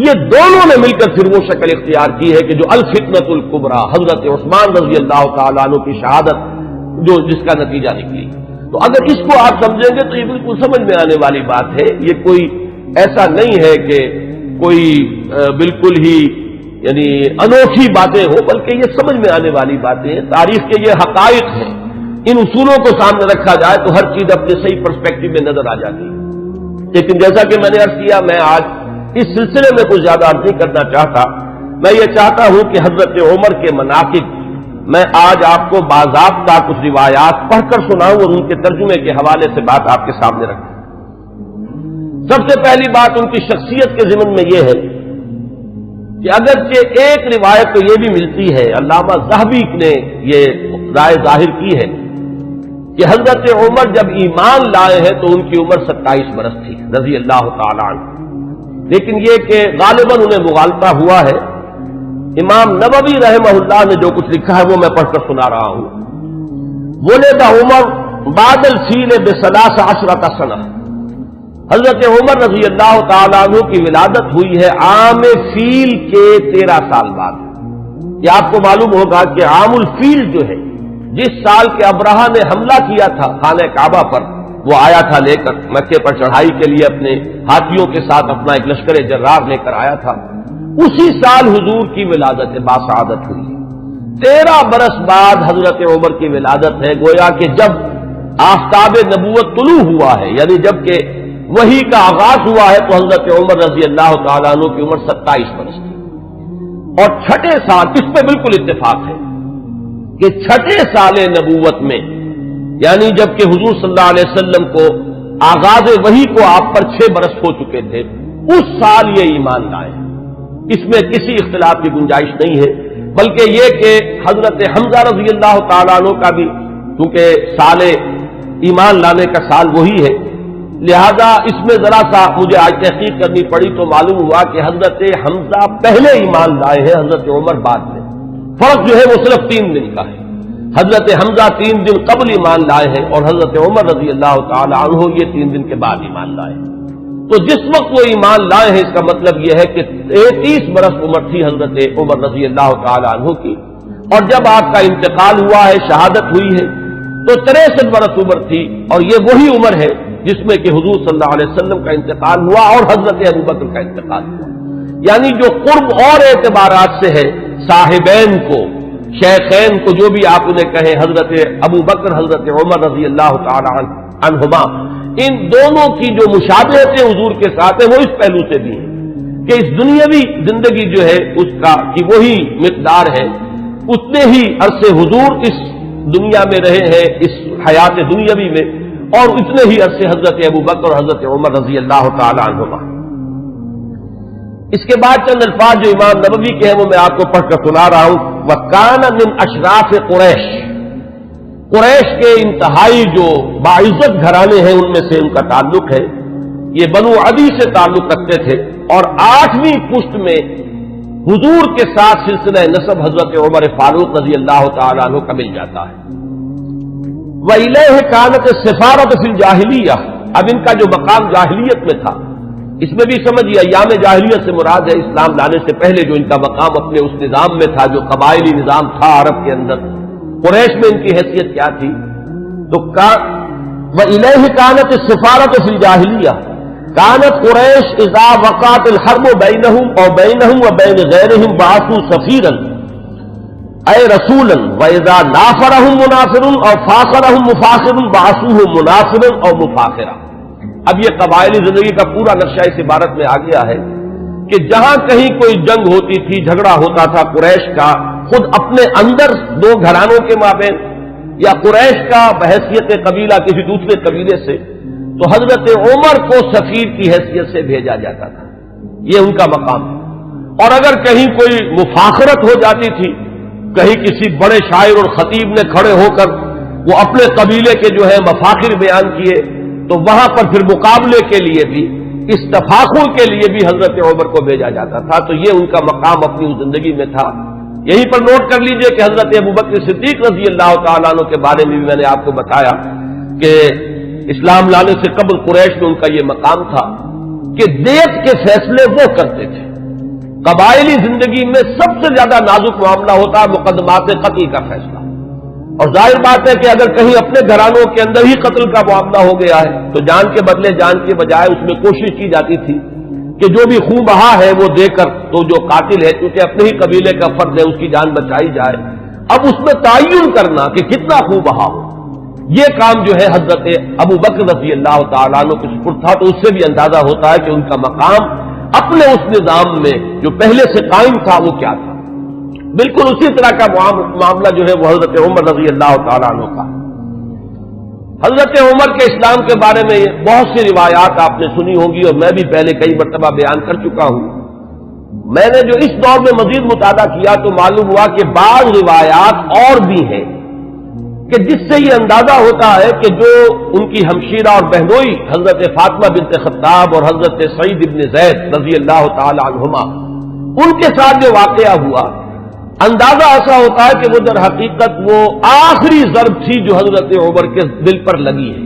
یہ دونوں نے مل کر پھر وہ شکل اختیار کی ہے کہ جو الفتنۃ الکبریٰ، حضرت عثمان رضی اللہ تعالیٰ عنہ کی شہادت جو جس کا نتیجہ نکلی۔ تو اگر اس کو آپ سمجھیں گے تو یہ بالکل سمجھ میں آنے والی بات ہے، یہ کوئی ایسا نہیں ہے کہ کوئی بالکل ہی یعنی انوکھی باتیں ہوں، بلکہ یہ سمجھ میں آنے والی باتیں ہیں، تاریخ کے یہ حقائق ہیں، ان اصولوں کو سامنے رکھا جائے تو ہر چیز اپنے صحیح پرسپیکٹو میں نظر آ جاتی ہے۔ لیکن جیسا کہ میں نے عرض کیا، میں آج اس سلسلے میں کچھ زیادہ عرض نہیں کرنا چاہتا، میں یہ چاہتا ہوں کہ حضرت عمر کے مناقب میں آج آپ کو باضابطہ کچھ روایات پڑھ کر سناؤں اور ان کے ترجمے کے حوالے سے بات آپ کے سامنے رکھوں۔ سب سے پہلی بات ان کی شخصیت کے ضمن میں یہ ہے کہ اگرچہ ایک روایت تو یہ بھی ملتی ہے، علامہ ذہبی نے یہ رائے ظاہر کی ہے کہ حضرت عمر جب ایمان لائے ہیں تو ان کی عمر 27 برس تھی رضی اللہ تعالی عنہ، لیکن یہ کہ غالباً انہیں مغالطہ ہوا ہے۔ امام نووی رحمہ اللہ نے جو کچھ لکھا ہے وہ میں پڑھ کر سنا رہا ہوں۔ ولد عمر بعد الفیل ب13 سنہ، حضرت عمر رضی اللہ تعالیٰ عنہ کی ولادت ہوئی ہے عام فیل کے 13 سال بعد۔ یہ آپ کو معلوم ہوگا کہ عام الفیل جو ہے، جس سال کے ابرہہ نے حملہ کیا تھا خانہ کعبہ پر، وہ آیا تھا لے کر مکے پر چڑھائی کے لیے، اپنے ہاتھیوں کے ساتھ اپنا ایک لشکر جرار لے کر آیا تھا، اسی سال حضور کی ولادت باسعادت ہوئی۔ 13 برس بعد حضرت عمر کی ولادت ہے، گویا کہ جب آفتاب نبوت طلوع ہوا ہے، یعنی جب کہ وحی کا آغاز ہوا ہے، تو حضرت عمر رضی اللہ تعالیٰ عنہ کی عمر 27 برس تھی۔ اور چھٹے سال، اس پہ بالکل اتفاق ہے کہ چھٹے سال نبوت میں، یعنی جبکہ حضور صلی اللہ علیہ وسلم کو آغاز وحی کو آپ پر 6 برس ہو چکے تھے، اس سال یہ ایمان لائے، اس میں کسی اختلاف کی گنجائش نہیں ہے، بلکہ یہ کہ حضرت حمزہ رضی اللہ تعالیٰ عنہ کا بھی کیونکہ سال ایمان لانے کا سال وہی ہے، لہذا اس میں ذرا سا مجھے آج تحقیق کرنی پڑی تو معلوم ہوا کہ حضرت حمزہ پہلے ایمان لائے ہیں، حضرت عمر بعد میں۔ فرق جو ہے وہ صرف 3 دن کا ہے، حضرت حمزہ 3 دن قبل ایمان لائے ہیں اور حضرت عمر رضی اللہ تعالی عنہ یہ 3 دن کے بعد ایمان لائے ہیں۔ تو جس وقت وہ ایمان لائے ہیں اس کا مطلب یہ ہے کہ 30 برس عمر تھی حضرت عمر رضی اللہ تعالی عنہ کی، اور جب آپ کا انتقال ہوا ہے، شہادت ہوئی ہے، تو 63 برس عمر تھی، اور یہ وہی عمر ہے جس میں کہ حضور صلی اللہ علیہ وسلم کا انتقال ہوا اور حضرت ابوبکر کا انتقال ہوا۔ یعنی جو قرب اور اعتبارات سے ہے، صاحبین کو، شیخین کو، جو بھی آپ انہیں کہیں، حضرت ابوبکر حضرت عمر رضی اللہ تعالی عنہما، ان دونوں کی جو مشابہتیں حضور کے ساتھ ہیں وہ اس پہلو سے بھی ہیں کہ اس دنیاوی زندگی جو ہے اس کا کی وہی مقدار ہے، اتنے ہی عرصے حضور اس دنیا میں رہے ہیں، اس حیات دنیاوی میں، اور اتنے ہی عرصے حضرت ابوبکر اور حضرت عمر رضی اللہ تعالی عنہما۔ اس کے بعد چند الفاظ جو امام نبوی کے ہیں وہ میں آپ کو پڑھ کر سنا رہا ہوں۔ وَكَانَ مِنْ أَشْرَافِ قُرَيْشِ، قریش کے انتہائی جو باعزت گھرانے ہیں ان میں سے ان کا تعلق ہے، یہ بنو عدی سے تعلق رکھتے تھے، اور 8ویں پشت میں حضور کے ساتھ سلسلہ نسب حضرت عمر فاروق رضی اللہ تعالی عنہ کا مل جاتا ہے۔ وَإِلَيْهِ كَانَتِ السِّفَارَةُ فِي الْجَاهِلِيَّةِ، اب ان کا جو مقام جاہلیت میں تھا، اس میں بھی سمجھیے ایام جاہلیت سے مراد ہے اسلام لانے سے پہلے جو ان کا مقام اپنے اس نظام میں تھا جو قبائلی نظام تھا عرب کے اندر، قریش میں ان کی حیثیت کیا تھی؟ تو وَإِلَيْهِ كَانَتِ السِّفَارَةُ فِي الْجَاهِلِيَّةِ كَانَتْ قُرَيْشُ إِذَا وَقَعَتِ الْحَرْبُ بَيْنَهُمْ أَوْ بَيْنَهُمْ وَبَيْنَ غَيْرِهِمْ بَعَثُوا سَفِيرًا أي رسولا وإذا نافرهم منافر أو فاخرهم مفاخر بعثوه منافرا أو مفاخرا۔ اب یہ قبائلی زندگی کا پورا نقشہ اس عبارت میں آ گیا ہے کہ جہاں کہیں کوئی جنگ ہوتی تھی، جھگڑا ہوتا تھا قریش کا خود اپنے اندر 2 گھرانوں کے مابین، یا قریش کا بحیثیت قبیلہ کسی دوسرے قبیلے سے، تو حضرت عمر کو سفیر کی حیثیت سے بھیجا جاتا تھا، یہ ان کا مقام ہے۔ اور اگر کہیں کوئی مفاخرت ہو جاتی تھی، کہیں کسی بڑے شاعر اور خطیب نے کھڑے ہو کر وہ اپنے قبیلے کے جو ہے مفاخر بیان کیے، تو وہاں پر پھر مقابلے کے لیے بھی، اس تفاخر کے لیے بھی حضرت عمر کو بھیجا جاتا تھا۔ تو یہ ان کا مقام اپنی اس زندگی میں تھا۔ یہیں پر نوٹ کر لیجئے کہ حضرت ابوبکر صدیق رضی اللہ تعالیٰ عنہ کے بارے میں بھی میں نے آپ کو بتایا کہ اسلام لانے سے قبل قریش میں ان کا یہ مقام تھا کہ دیت کے فیصلے وہ کرتے تھے۔ قبائلی زندگی میں سب سے زیادہ نازک معاملہ ہوتا ہے مقدمات قتل کا فیصلہ، اور ظاہر بات ہے کہ اگر کہیں اپنے گھرانوں کے اندر ہی قتل کا معاملہ ہو گیا ہے تو جان کے بدلے جان کے بجائے اس میں کوشش کی جاتی تھی کہ جو بھی خون بہا ہے وہ دے کر تو جو قاتل ہے کیونکہ اپنے ہی قبیلے کا فرد ہے اس کی جان بچائی جائے۔ اب اس میں تعین کرنا کہ کتنا خون بہا ہو، یہ کام جو ہے حضرت ابوبکر رضی اللہ تعالیٰ عنہ کے سپرد تھا، تو اس سے بھی اندازہ ہوتا ہے کہ ان کا مقام اپنے اس نظام میں جو پہلے سے قائم تھا وہ کیا تھا۔ بالکل اسی طرح کا معاملہ جو ہے وہ حضرت عمر رضی اللہ تعالیٰ عنہ کا۔ حضرت عمر کے اسلام کے بارے میں بہت سی روایات آپ نے سنی ہوں گی، اور میں بھی پہلے کئی مرتبہ بیان کر چکا ہوں۔ میں نے جو اس دور میں مزید مطالعہ کیا تو معلوم ہوا کہ بعض روایات اور بھی ہیں کہ جس سے یہ اندازہ ہوتا ہے کہ جو ان کی ہمشیرہ اور بہنوئی حضرت فاطمہ بنت خطاب اور حضرت سعید ابن زید رضی اللہ تعالی عنہما، ان کے ساتھ جو واقعہ ہوا، اندازہ ایسا ہوتا ہے کہ وہ در حقیقت وہ آخری ضرب تھی جو حضرت عمر کے دل پر لگی ہے۔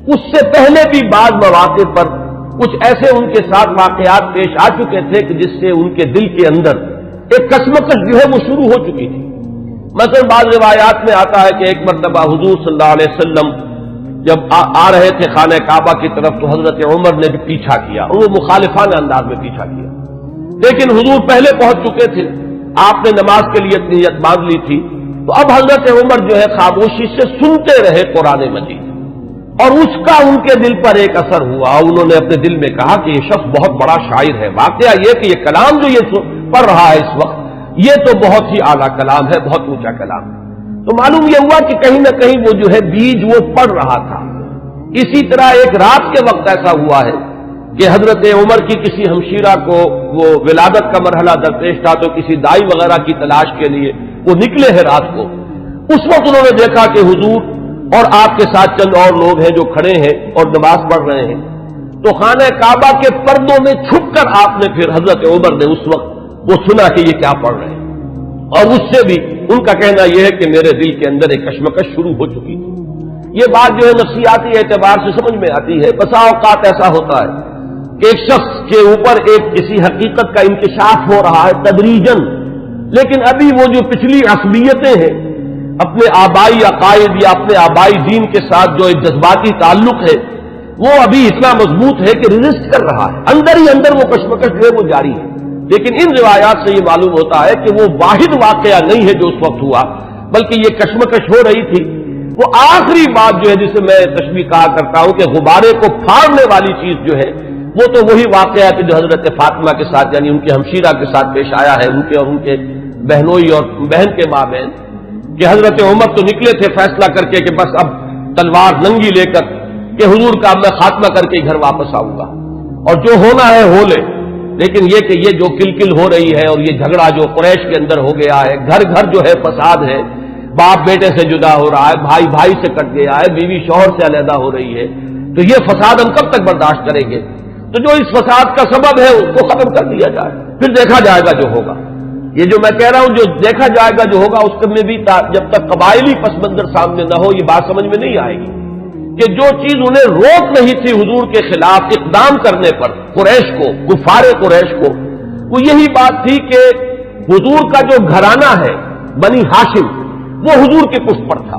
اس سے پہلے بھی بعض مواقع پر کچھ ایسے ان کے ساتھ واقعات پیش آ چکے تھے کہ جس سے ان کے دل کے اندر ایک کشمکش جو ہے وہ شروع ہو چکی تھی۔ مثلا بعض روایات میں آتا ہے کہ ایک مرتبہ حضور صلی اللہ علیہ وسلم جب آ رہے تھے خانہ کعبہ کی طرف تو حضرت عمر نے بھی پیچھا کیا، اور وہ مخالفانہ انداز میں پیچھا کیا، لیکن حضور پہلے پہنچ چکے تھے، آپ نے نماز کے لیے نیت باندھ لی تھی، تو اب حضرت عمر جو ہے خاموشی سے سنتے رہے قرآن مجید، اور اس کا ان کے دل پر ایک اثر ہوا۔ انہوں نے اپنے دل میں کہا کہ یہ شخص بہت بڑا شاعر ہے، واقعہ یہ کہ یہ کلام جو یہ پڑھ رہا ہے اس وقت یہ تو بہت ہی اعلیٰ کلام ہے، بہت اونچا کلام ہے۔ تو معلوم یہ ہوا کہ کہیں نہ کہیں وہ جو ہے بیج وہ پڑ رہا تھا۔ اسی طرح ایک رات کے وقت ایسا ہوا ہے کہ حضرت عمر کی کسی ہمشیرہ کو وہ ولادت کا مرحلہ درپیش تھا، تو کسی دائی وغیرہ کی تلاش کے لیے وہ نکلے ہیں رات کو۔ اس وقت انہوں نے دیکھا کہ حضور اور آپ کے ساتھ چند اور لوگ ہیں جو کھڑے ہیں اور نماز پڑھ رہے ہیں، تو خانہ کعبہ کے پردوں میں چھپ کر آپ نے پھر حضرت عمر نے اس وقت وہ سنا کہ یہ کیا پڑھ رہے ہیں، اور اس سے بھی ان کا کہنا یہ ہے کہ میرے دل کے اندر ایک کشمکش شروع ہو چکی تھی۔ یہ بات جو ہے نفسیاتی اعتبار سے سمجھ میں آتی ہے۔ بسا اوقات ایسا ہوتا ہے کہ ایک شخص کے اوپر ایک کسی حقیقت کا انکشاف ہو رہا ہے تدریجاً، لیکن ابھی وہ جو پچھلی عصبیتیں ہیں، اپنے آبائی عقائد یا اپنے آبائی دین کے ساتھ جو ایک جذباتی تعلق ہے، وہ ابھی اتنا مضبوط ہے کہ ریزسٹ کر رہا ہے، اندر ہی اندر وہ کشمکش جو ہے وہ جاری ہے۔ لیکن ان روایات سے یہ معلوم ہوتا ہے کہ وہ واحد واقعہ نہیں ہے جو اس وقت ہوا، بلکہ یہ کشمکش ہو رہی تھی۔ وہ آخری بات جو ہے جسے میں تشبیہ کہا کرتا ہوں کہ غبارے کو پھاڑنے والی چیز جو ہے، وہ تو وہی واقعہ ہے کہ جو حضرت فاطمہ کے ساتھ یعنی ان کے ہمشیرہ کے ساتھ پیش آیا ہے، ان کے اور ان کے بہنوئی اور بہن کے مابین، کہ حضرت عمر تو نکلے تھے فیصلہ کر کے کہ بس اب تلوار ننگی لے کر کہ حضور کا میں خاتمہ کر کے گھر واپس آؤں گا اور جو ہونا ہے ہو لے، لیکن یہ کہ یہ جو کلکل ہو رہی ہے اور یہ جھگڑا جو قریش کے اندر ہو گیا ہے، گھر گھر جو ہے فساد ہے، باپ بیٹے سے جدا ہو رہا ہے، بھائی بھائی سے کٹ گیا ہے، بیوی شوہر سے علیحدہ ہو رہی ہے، تو یہ فساد ہم کب تک برداشت کریں گے؟ تو جو اس فساد کا سبب ہے اس کو ختم کر دیا جائے، پھر دیکھا جائے گا جو ہوگا۔ یہ جو میں کہہ رہا ہوں جو دیکھا جائے گا جو ہوگا، اس میں بھی جب تک قبائلی پس منظر سامنے نہ ہو یہ بات سمجھ میں نہیں آئے گی کہ جو چیز انہیں روک نہیں تھی حضور کے خلاف اقدام کرنے پر قریش کو، کفار قریش کو، وہ یہی بات تھی کہ حضور کا جو گھرانہ ہے بنی ہاشم وہ حضور کے پشت پر تھا،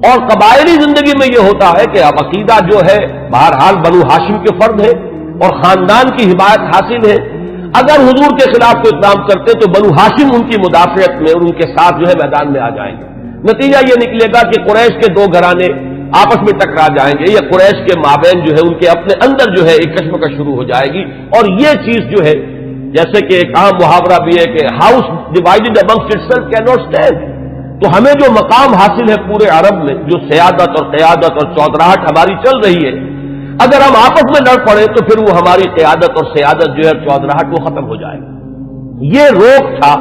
اور قبائلی زندگی میں یہ ہوتا ہے کہ اب عقیدہ جو ہے بہرحال بنو ہاشم کے فرد ہے اور خاندان کی حمایت حاصل ہے۔ اگر حضور کے خلاف کوئی اقدام کرتے تو بنو ہاشم ان کی مدافعت میں اور ان کے ساتھ جو ہے میدان میں آ جائیں گے۔ نتیجہ یہ نکلے گا کہ قریش کے دو گھرانے آپس میں ٹکرا جائیں گے، یا قریش کے مابین جو ہے ان کے اپنے اندر جو ہے ایک کشمکش شروع ہو جائے گی، اور یہ چیز جو ہے جیسے کہ ایک عام محاورہ بھی ہے کہ house divided amongst itself can not stand. تو ہمیں جو مقام حاصل ہے پورے عرب میں، جو سیادت اور قیادت اور چودراہٹ ہماری چل رہی ہے، اگر ہم آپس میں لڑ پڑے تو پھر وہ ہماری قیادت اور سیادت جو ہے چودراہٹ وہ ختم ہو جائے گی۔ یہ روک تھا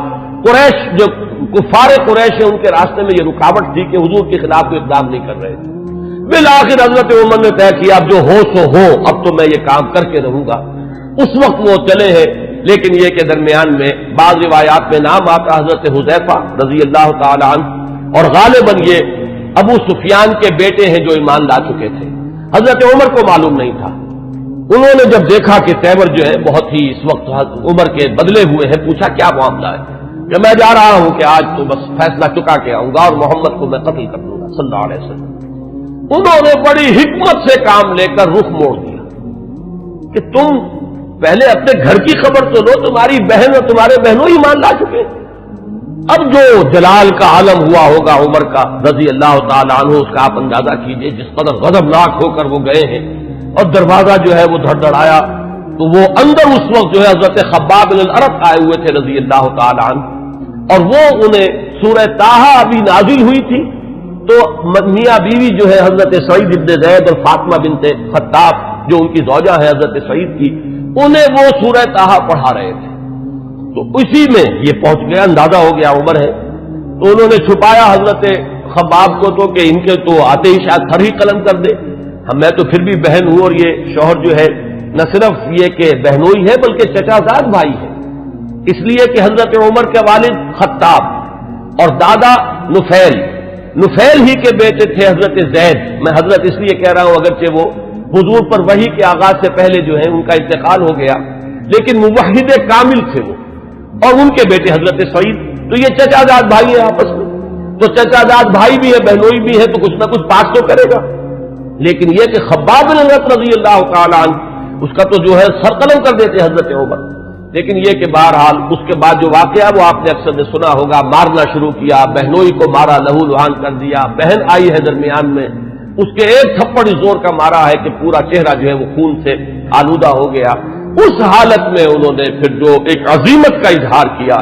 قریش، جو کفار قریش ہے ان کے راستے میں یہ رکاوٹ تھی کہ حضور کے خلاف کوئی اقدام نہیں کر رہے تھے۔ بالآخر حضرت عمر نے طے کیا اب جو ہو سو ہو، اب تو میں یہ کام کر کے رہوں گا۔ اس وقت وہ چلے ہیں، لیکن یہ کہ درمیان میں بعض روایات میں نام آتا حضرت حذیفہ رضی اللہ تعالی عنہ، اور غالباً یہ ابو سفیان کے بیٹے ہیں جو ایمان لا چکے تھے۔ حضرت عمر کو معلوم نہیں تھا، انہوں نے جب دیکھا کہ تیور جو ہے بہت ہی اس وقت عمر کے بدلے ہوئے ہیں، پوچھا کیا معاملہ ہے؟ کہ میں جا رہا ہوں کہ آج تو بس فیصلہ چکا کے آؤں گا اور محمد کو میں قتل کر دوں گا صلی اللہ علیہ وسلم۔ انہوں نے بڑی حکمت سے کام لے کر رخ موڑ دیا کہ تم پہلے اپنے گھر کی خبر تو لو، تمہاری بہن اور تمہارے بہنوں ایمان لا چکے۔ اب جو جلال کا عالم ہوا ہوگا عمر کا رضی اللہ تعالی عنہ، اس کا آپ اندازہ کیجئے جس قدر غضبناک ہو کر وہ گئے ہیں، اور دروازہ جو ہے وہ دھڑدھڑایا تو وہ اندر اس وقت جو ہے حضرت خباب بن الارت آئے ہوئے تھے رضی اللہ تعالی عنہ، اور وہ انہیں سورہ طٰہٰ ابھی نازل ہوئی تھی، تو میاں بیوی جو ہے حضرت سعید ابن زید اور فاطمہ بنت خطاب جو ان کی زوجہ ہے حضرت سعید کی، انہیں وہ سورہ طٰہٰ پڑھا رہے تھے۔ تو اسی میں یہ پہنچ گیا، اندازہ ہو گیا عمر ہے، تو انہوں نے چھپایا حضرت خباب کو تو کہ ان کے تو آتے ہی شاید تھر ہی قلم کر دے، میں تو پھر بھی بہن ہوں، اور یہ شوہر جو ہے نہ صرف یہ کہ بہنوئی ہے بلکہ چچا زاد بھائی ہے، اس لیے کہ حضرت عمر کے والد خطاب اور دادا نفیل ہی کے بیٹے تھے حضرت زید۔ میں حضرت اس لیے کہہ رہا ہوں اگرچہ وہ حضور پر وحی کے آغاز سے پہلے جو ہے ان کا انتقال ہو گیا، لیکن موحد کامل تھے وہ، اور ان کے بیٹے حضرت سعید، تو یہ چچا زاد بھائی ہیں آپس میں، تو چچا زاد بھائی بھی ہے بہنوئی بھی ہے، تو کچھ نہ کچھ پاس تو کرے گا۔ لیکن یہ کہ خباب بن الارت رضی اللہ تعالی عنہ اس کا تو جو ہے سر قلم کر دیتے حضرت عمر، لیکن یہ کہ بہرحال اس کے بعد جو واقعہ وہ آپ نے اکثر نے سنا ہوگا، مارنا شروع کیا، بہنوئی کو مارا، لہو لہان کر دیا، بہن آئی ہے درمیان میں، اس کے ایک تھپڑ زور کا مارا ہے کہ پورا چہرہ جو ہے وہ خون سے آلودہ ہو گیا۔ اس حالت میں انہوں نے پھر جو ایک عزیمت کا اظہار کیا،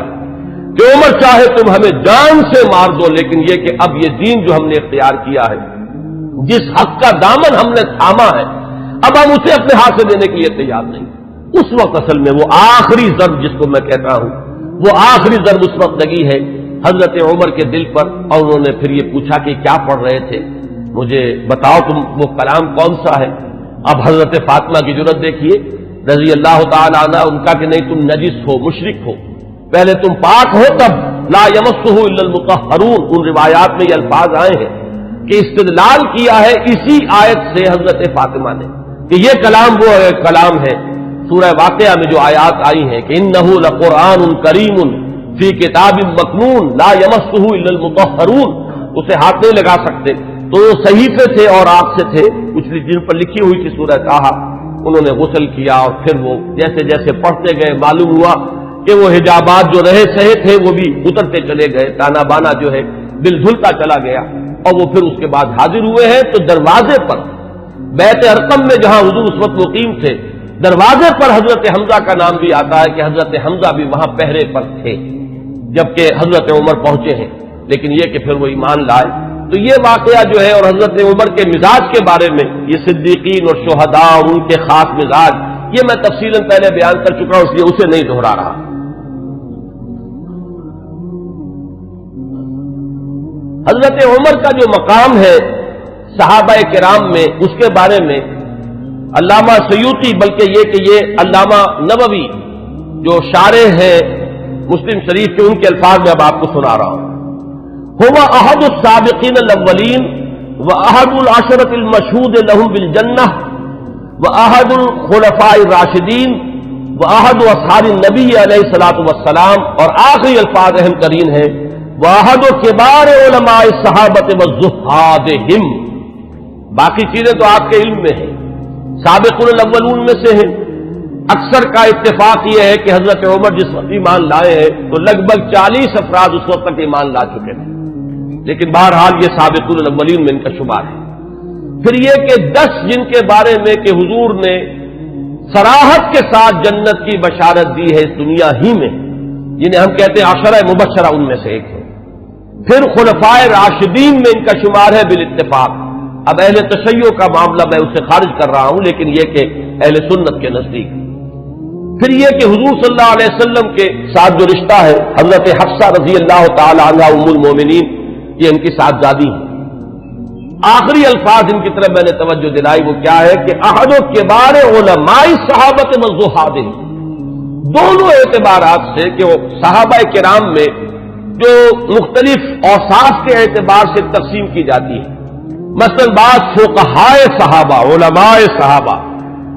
کہ عمر چاہے تم ہمیں جان سے مار دو، لیکن یہ کہ اب یہ دین جو ہم نے اختیار کیا ہے، جس حق کا دامن ہم نے تھاما ہے، اب ہم اسے اپنے ہاتھ سے دینے کے لیے تیار نہیں۔ اس وقت اصل میں وہ آخری ضرب جس کو میں کہتا ہوں، وہ آخری ضرب اس وقت لگی ہے حضرت عمر کے دل پر، اور انہوں نے پھر یہ پوچھا کہ کیا پڑھ رہے تھے، مجھے بتاؤ تم وہ کلام کون سا ہے۔ اب حضرت فاطمہ کی جرأت دیکھیے رضی اللہ تعالی عنہ، ان کا کہ نہیں تم نجس ہو، مشرک ہو، پہلے تم پاک ہو تب لا یمسہ الا المطہرون۔ ان روایات میں یہ الفاظ آئے ہیں کہ استدلال کیا ہے اسی آیت سے حضرت فاطمہ نے کہ یہ کلام وہ کلام ہے سورہ واقعہ میں جو آیات آئی ہیں کہ انہ لقرآن کریم فی کتاب مکنون لا یمسہ الا المطہرون، اسے ہاتھ نہیں لگا سکتے۔ تو وہ صحیفے تھے اور آگ سے تھے کچھ جن پر لکھی ہوئی تھی سورہ طٰہٰ، انہوں نے غسل کیا اور پھر وہ جیسے جیسے پڑھتے گئے معلوم ہوا کہ وہ حجابات جو رہے سہے تھے وہ بھی اترتے چلے گئے، تانا بانا جو ہے دل دھلتا چلا گیا، اور وہ پھر اس کے بعد حاضر ہوئے ہیں تو دروازے پر بیت ارقم میں جہاں حضور اس وقت مقیم تھے، دروازے پر حضرت حمزہ کا نام بھی آتا ہے کہ حضرت حمزہ بھی وہاں پہرے پر تھے جبکہ حضرت عمر پہنچے ہیں، لیکن یہ کہ پھر وہ ایمان لائے۔ تو یہ واقعہ جو ہے اور حضرت عمر کے مزاج کے بارے میں، یہ صدیقین اور شہداء اور ان کے خاص مزاج، یہ میں تفصیلاً پہلے بیان کر چکا ہوں، اس لیے اسے نہیں دہرا رہا۔ حضرت عمر کا جو مقام ہے صحابہ کرام میں، اس کے بارے میں علامہ سیوطی، بلکہ یہ کہ یہ علامہ نووی جو شارح ہیں مسلم شریف کے، ان کے الفاظ میں اب آپ کو سنا رہا ہوں۔ هو احد السابقین الاولین واحد العشرۃ المشہود لهم بالجنہ واحد الخلفاء الراشدین واحد اصحاب النبی علیہ الصلوۃ والسلام، اور آخری الفاظ اہم ترین ہیں واحد کبار علماء الصحابۃ والزہادہم۔ باقی چیزیں تو آپ کے علم میں ہیں، سابقون الاولون میں سے ہیں۔ اکثر کا اتفاق یہ ہے کہ حضرت عمر جس وقت ایمان لائے ہیں تو لگ بھگ 40 افراد اس وقت تک ایمان لا چکے تھے، لیکن بہرحال یہ سابقون الاولین میں ان کا شمار ہے۔ پھر یہ کہ 10 جن کے بارے میں کہ حضور نے صراحت کے ساتھ جنت کی بشارت دی ہے اس دنیا ہی میں، جنہیں ہم کہتے ہیں عشرہ مبشرہ، ان میں سے ایک ہے۔ پھر خلفائے راشدین میں ان کا شمار ہے بالاتفاق۔ اب اہل تشیع کا معاملہ میں اسے خارج کر رہا ہوں، لیکن یہ کہ اہل سنت کے نزدیک۔ پھر یہ کہ حضور صلی اللہ علیہ وسلم کے ساتھ جو رشتہ ہے، حضرت حفصہ رضی اللہ تعالی عنہا ام المومنین، یہ ان کی صاحبزادی ہیں۔ آخری الفاظ ان کی طرف میں نے توجہ دلائی وہ کیا ہے کہ احد کبار علماء صحابۃ والزہاد، دونوں اعتبارات سے کہ وہ صحابہ کرام میں جو مختلف اوصاف کے اعتبار سے تقسیم کی جاتی ہے، مثلا بعض فقہاء صحابہ، علماء صحابہ،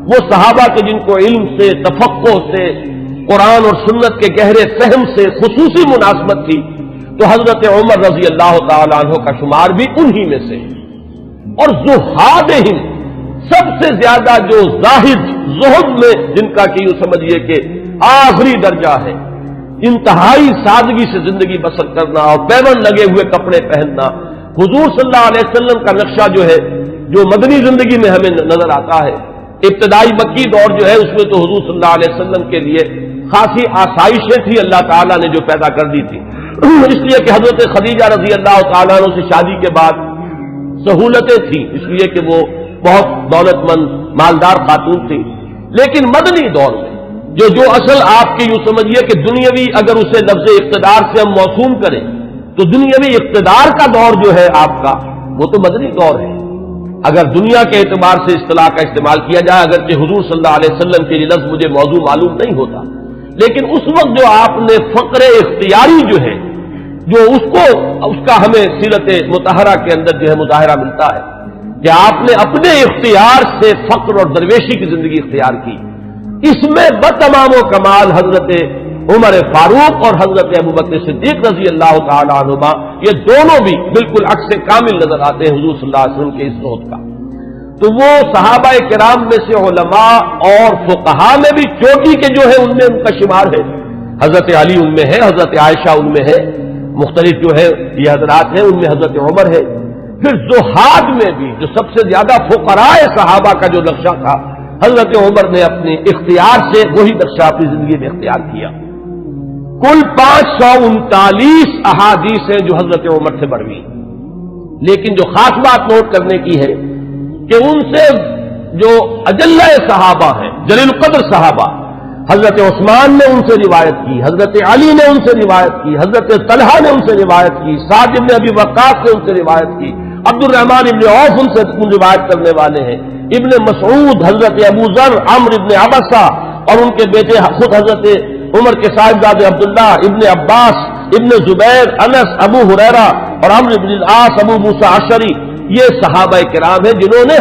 وہ صحابہ کے جن کو علم سے، تفقہ سے، قرآن اور سنت کے گہرے فہم سے خصوصی مناسبت تھی، تو حضرت عمر رضی اللہ تعالی عنہ کا شمار بھی انہی میں سے ہے۔ اور زہادہم، سب سے زیادہ جو زاہد، زہد میں جن کا کہ یوں سمجھیے کہ آخری درجہ ہے، انتہائی سادگی سے زندگی بسر کرنا اور پیون لگے ہوئے کپڑے پہننا، حضور صلی اللہ علیہ وسلم کا نقشہ جو ہے جو مدنی زندگی میں ہمیں نظر آتا ہے، ابتدائی مکی دور جو ہے اس میں تو حضور صلی اللہ علیہ وسلم کے لیے خاصی آسائشیں تھی اللہ تعالیٰ نے جو پیدا کر دی تھی، اس لیے کہ حضرت خدیجہ رضی اللہ تعالیٰ عنہ سے شادی کے بعد سہولتیں تھیں، اس لیے کہ وہ بہت دولت مند مالدار خاتون تھی۔ لیکن مدنی دور میں جو اصل آپ کے یوں سمجھیے کہ دنیاوی، اگر اسے لفظ اقتدار سے ہم موسوم کریں تو دنیاوی اقتدار کا دور جو ہے آپ کا، وہ تو مدنی دور ہے اگر دنیا کے اعتبار سے اصطلاح کا استعمال کیا جائے، اگرچہ حضور صلی اللہ علیہ وسلم کے لیے لفظ مجھے موضوع معلوم نہیں ہوتا، لیکن اس وقت جو آپ نے فقر اختیاری جو ہے، جو اس کا ہمیں سیرت مطہرہ کے اندر جو ہے مظاہرہ ملتا ہے کہ آپ نے اپنے اختیار سے فقر اور درویشی کی زندگی اختیار کی، اس میں بتمام و کمال حضرت عمر فاروق اور حضرت ابوبکر صدیق رضی اللہ تعالی عنہما، یہ دونوں بھی بالکل عکس کامل نظر آتے ہیں حضور صلی اللہ علیہ وسلم کے اس صحبت کا۔ تو وہ صحابہ کرام میں سے علماء اور فقہاء میں بھی چوٹی کے جو ہے ان میں ان کا شمار ہے، حضرت علی ان میں ہے، حضرت عائشہ ان میں ہے، مختلف جو ہے یہ حضرات ہیں، ان میں حضرت عمر ہے۔ پھر زہاد میں بھی جو سب سے زیادہ فقراء صحابہ کا جو نقشہ تھا، حضرت عمر نے اپنے اختیار سے وہی نقشہ اپنی زندگی میں اختیار کیا۔ کل 539 احادیث ہیں جو حضرت عمر سے بڑھوی. لیکن جو خاص بات نوٹ کرنے کی ہے کہ ان سے جو اجلہ صحابہ ہیں، جلیل القدر صحابہ، حضرت عثمان نے ان سے روایت کی، حضرت علی نے ان سے روایت کی، حضرت طلحہ نے ان سے روایت کی، سعد بن ابی وقاص نے ان سے روایت کی، عبد الرحمن ابن عوف ان سے روایت کرنے والے ہیں، ابن مسعود، حضرت ابو ذر، عمرو ابن عبسہ اور ان کے بیٹے خود حضرت عمر کے صاحبزادے عبداللہ، ابن عباس، ابن زبیر، انس، ابو ہریرہ اور عمرو بن العاص، ابو موسیٰ اشعری، یہ صحابہ کرام ہیں جنہوں نے